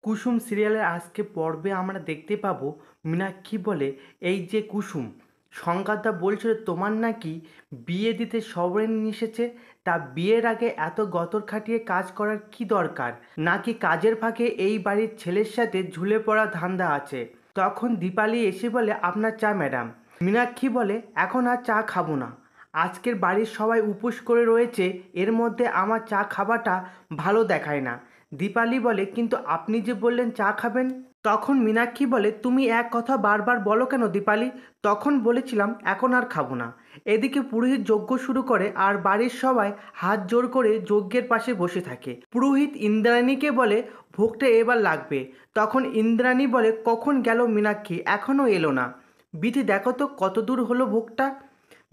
কুসুম সিরিয়ালের আজকে পর্বে আমরা দেখতে পাবো মীনাক্ষী বলে এই যে কুসুম সংঘাতটা বলছিল তোমার নাকি বিয়ে দিতে সবরে নিয়ে এসেছে, তা বিয়ের আগে এত গতর খাটিয়ে কাজ করার কি দরকার, নাকি কাজের ফাঁকে এই বাড়ির ছেলের সাথে ঝুলে পড়া ধান্দা আছে। তখন দীপালি এসে বলে আপনার চা ম্যাডাম। মীনাক্ষী বলে এখন আর চা খাবো না, আজকের বাড়ির সবাই উপোস করে রয়েছে, এর মধ্যে আমার চা খাবাটা ভালো দেখায় না। দীপালি বলে কিন্তু আপনি যে বললেন চা খাবেন। তখন মীনাক্ষী বলে তুমি এক কথা বারবার বলো কেন দীপালি, তখন বলেছিলাম এখন আর খাবো না। এদিকে পুরোহিত যজ্ঞ শুরু করে আর বাড়ির সবাই হাত জোড় করে যজ্ঞের পাশে বসে থাকে। পুরোহিত ইন্দ্রাণীকে বলে ভোগটা এবার লাগবে। তখন ইন্দ্রাণী বলে কখন গেল মীনাক্ষী, এখনও এলো না। বিথি দেখো তো কত দূর হলো ভোগটা।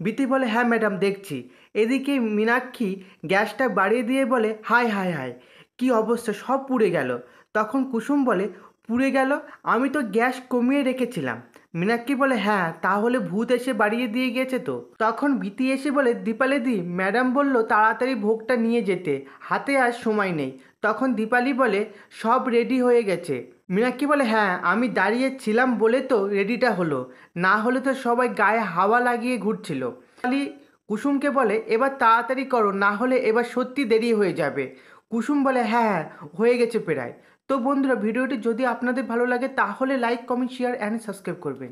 বিথি বলে হ্যাঁ ম্যাডাম দেখছি। এদিকে মীনাক্ষী গ্যাসটা বাড়িয়ে দিয়ে বলে হায় হায় হায়, কি অবস্থা, সব পুড়ে গেল। তখন কুসুম বলে পুড়ে গেল, আমি তো গ্যাস কমিয়ে রেখেছিলাম। মীনাক্ষী বলে হ্যাঁ তাহলে ভূত এসে বাড়িয়ে দিয়ে গেছে তো। তখন বিতি এসে বলে দীপালি দি ম্যাডাম বলল তাড়াতাড়ি ভোগটা নিয়ে যেতে, হাতে আর সময় নেই। তখন দীপালি বলে সব রেডি হয়ে গেছে। মীনাক্ষী বলে হ্যাঁ আমি দাঁড়িয়ে ছিলাম বলে তো রেডিটা হলো, না হলে তো সবাই গায়ে হাওয়া লাগিয়ে ঘুরছিল। দীপালি কুসুমকে বলে এবার তাড়াতাড়ি করো, না হলে এবার সত্যি দেরি হয়ে যাবে। কুসুম বলে হ্যাঁ হ্যাঁ হয়ে গেছে প্রায়। তো বন্ধুরা ভিডিওটি যদি আপনাদের ভালো লাগে তাহলে like comment share and subscribe করবেন।